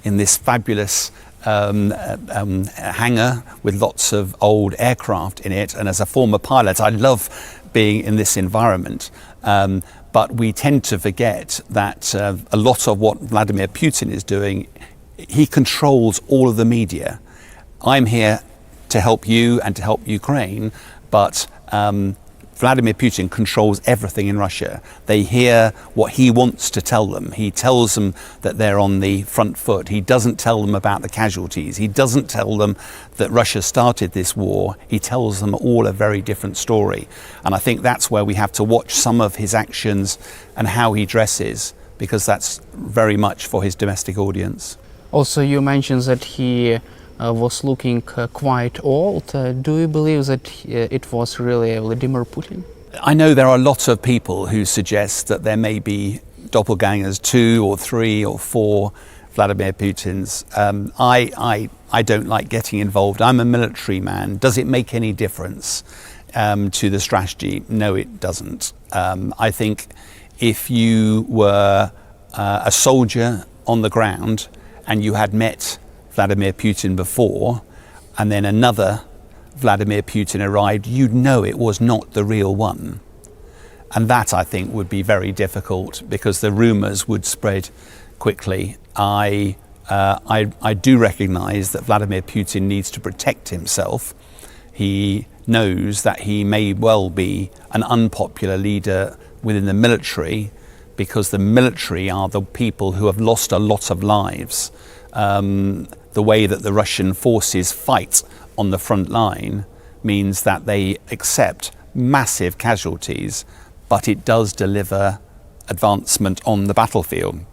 in this fabulous hangar with lots of old aircraft in it. And as a former pilot, I love being in this environment. But we tend to forget that a lot of what Vladimir Putin is doing, he controls all of the media. I'm here to help you and to help Ukraine, but Vladimir Putin controls everything in Russia. They hear what he wants to tell them. He tells them that they're on the front foot. He doesn't tell them about the casualties. He doesn't tell them that Russia started this war. He tells them all a very different story. And I think that's where we have to watch some of his actions and how he dresses, because that's very much for his domestic audience. Also, you mentioned that he was looking quite old. Do you believe that it was really Vladimir Putin? I know there are lots of people who suggest that there may be doppelgangers, 2 or 3 or 4 Vladimir Putins. I don't like getting involved. I'm a military man. Does it make any difference to the strategy? No, it doesn't. I think if you were a soldier on the ground and you had met Vladimir Putin before, and then another Vladimir Putin arrived, you'd know it was not the real one. And that, I think, would be very difficult because the rumors would spread quickly. I do recognize that Vladimir Putin needs to protect himself. He knows that he may well be an unpopular leader within the military, because the military are the people who have lost a lot of lives. The way that the Russian forces fight on the front line means that they accept massive casualties, but it does deliver advancement on the battlefield.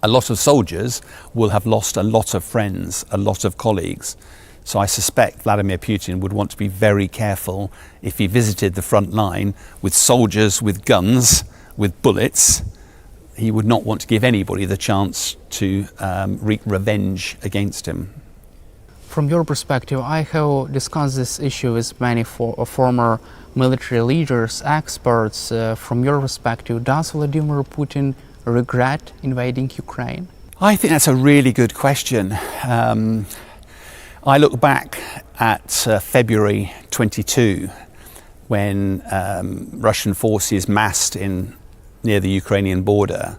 A lot of soldiers will have lost a lot of friends, a lot of colleagues. So I suspect Vladimir Putin would want to be very careful if he visited the front line with soldiers, with guns, with bullets. He would not want to give anybody the chance to wreak revenge against him. From your perspective, I have discussed this issue with many former military leaders, experts. From your perspective, does Vladimir Putin regret invading Ukraine? I think that's a really good question. I look back at February 22, when Russian forces massed near the Ukrainian border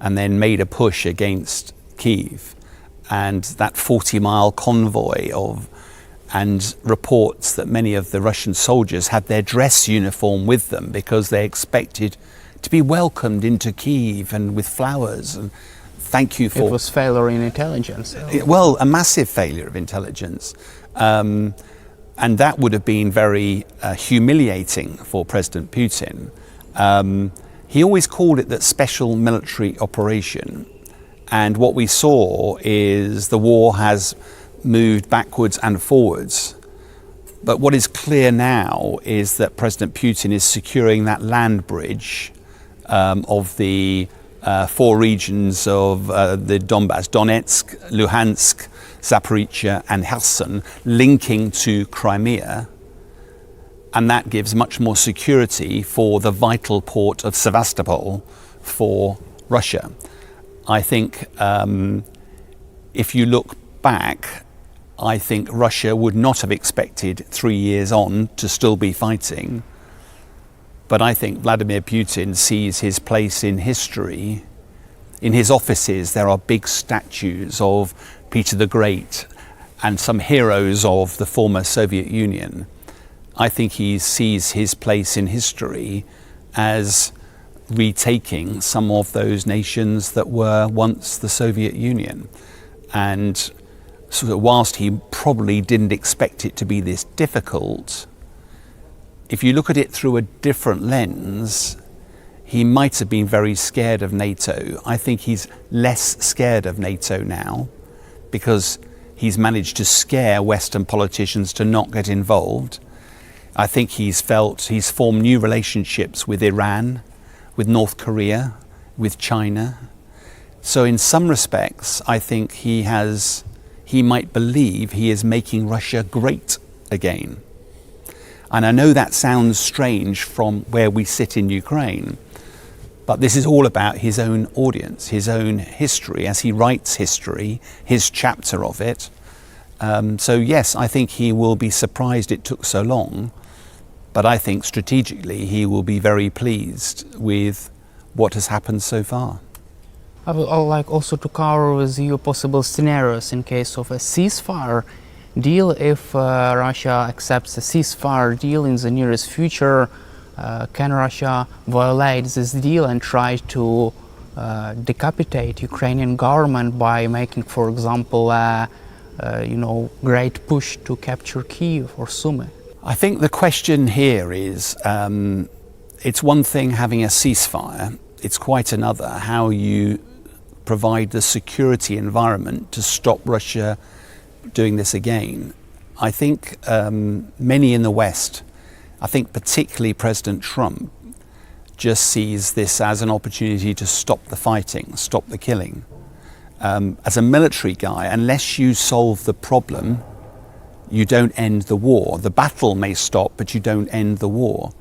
and then made a push against Kyiv, and that 40-mile convoy and reports that many of the Russian soldiers had their dress uniform with them because they expected to be welcomed into Kyiv and with flowers. And thank you for... It was failure in intelligence. Well, a massive failure of intelligence. And that would have been very humiliating for President Putin. He always called it that special military operation. And what we saw is the war has moved backwards and forwards. But what is clear now is that President Putin is securing that land bridge of the 4 regions of the Donbass, Donetsk, Luhansk, Zaporizhia and Kherson, linking to Crimea. And that gives much more security for the vital port of Sevastopol for Russia. I think if you look back, I think Russia would not have expected 3 years on to still be fighting. But I think Vladimir Putin sees his place in history. In his offices, there are big statues of Peter the Great and some heroes of the former Soviet Union. I think he sees his place in history as retaking some of those nations that were once the Soviet Union. And so whilst he probably didn't expect it to be this difficult, if you look at it through a different lens, he might have been very scared of NATO. I think he's less scared of NATO now because he's managed to scare Western politicians to not get involved. I think he's formed new relationships with Iran, with North Korea, with China. So in some respects, I think he might believe he is making Russia great again. And I know that sounds strange from where we sit in Ukraine, But this is all about his own audience, his own history, as he writes history, his chapter of it. So yes, I think he will be surprised it took so long, but I think strategically he will be very pleased with what has happened so far. I would like also to cover with you possible scenarios in case of a ceasefire deal. If Russia accepts a ceasefire deal in the nearest future, can Russia violate this deal and try to decapitate Ukrainian government by making, for example, great push to capture Kyiv or Sumy? I think the question here is, it's one thing having a ceasefire, it's quite another how you provide the security environment to stop Russia doing this again. I think many in the West, I think particularly President Trump, just sees this as an opportunity to stop the fighting, stop the killing. As a military guy, unless you solve the problem, you don't end the war. The battle may stop, but you don't end the war.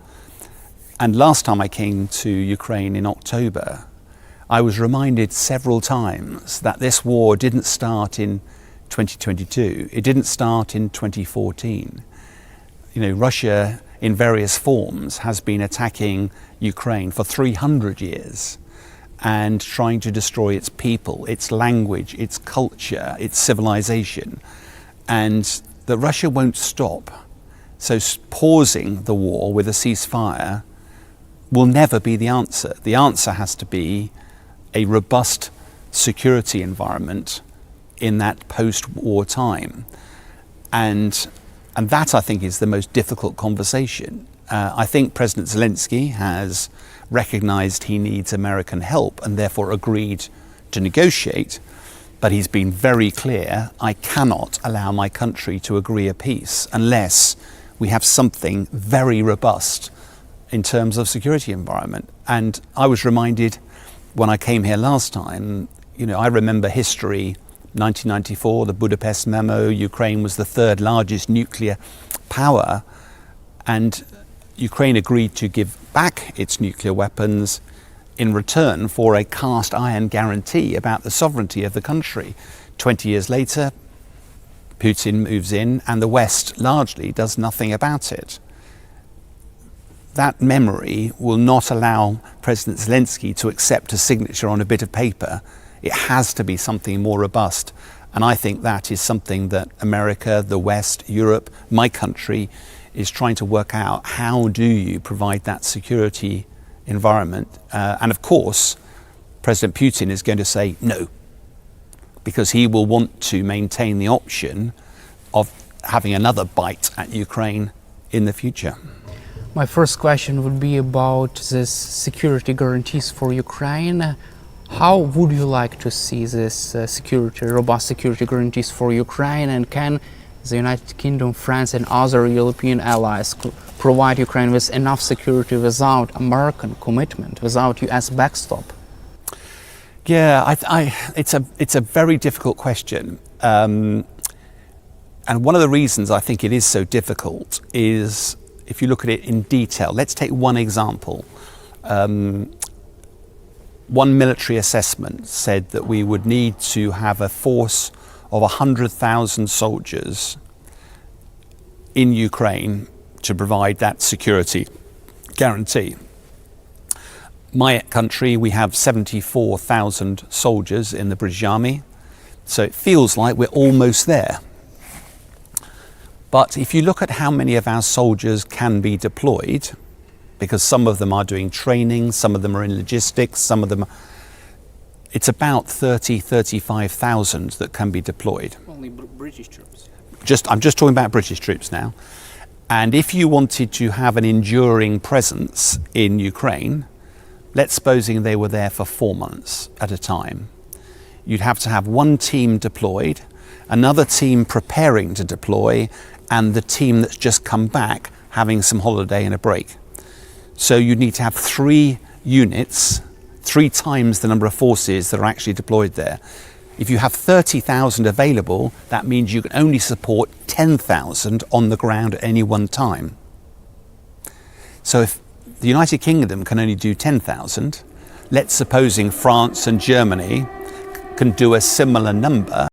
And last time I came to Ukraine in October, I was reminded several times that this war didn't start in 2022. It didn't start in 2014. Russia in various forms has been attacking Ukraine for 300 years and trying to destroy its people, its language, its culture, its civilization. And that Russia won't stop. So pausing the war with a ceasefire will never be the answer. The answer has to be a robust security environment in that post-war time. And that, I think, is the most difficult conversation. I think President Zelensky has recognized he needs American help and therefore agreed to negotiate. But he's been very clear, I cannot allow my country to agree a peace unless we have something very robust in terms of security environment. And I was reminded when I came here last time, I remember history, 1994, the Budapest Memo, Ukraine was the third largest nuclear power, and Ukraine agreed to give back its nuclear weapons in return for a cast iron guarantee about the sovereignty of the country. 20 years later, Putin moves in and the West largely does nothing about it. That memory will not allow President Zelensky to accept a signature on a bit of paper. It has to be something more robust. And I think that is something that America, the West, Europe, my country is trying to work out. How do you provide that security environment? And of course, President Putin is going to say no, because he will want to maintain the option of having another bite at Ukraine in the future. My first question would be about this security guarantees for Ukraine. How would you like to see this robust security guarantees for Ukraine, and can the United Kingdom, France and other European allies provide Ukraine with enough security without American commitment, without US backstop? Yeah, it's a very difficult question. And one of the reasons I think it is so difficult is if you look at it in detail. Let's take one example. One military assessment said that we would need to have a force of 100,000 soldiers in Ukraine to provide that security guarantee. My country, we have 74,000 soldiers in the British Army, so it feels like we're almost there. But if you look at how many of our soldiers can be deployed, because some of them are doing training, some of them are in logistics, some of them, it's about 35,000 that can be deployed. Only British troops. I'm just talking about British troops now. And if you wanted to have an enduring presence in Ukraine, let's supposing they were there for 4 months at a time, you'd have to have one team deployed, another team preparing to deploy, and the team that's just come back having some holiday and a break. So you need to have 3 units, 3 times the number of forces that are actually deployed there. If you have 30,000 available, that means you can only support 10,000 on the ground at any one time. So if the United Kingdom can only do 10,000, let's supposing France and Germany can do a similar number,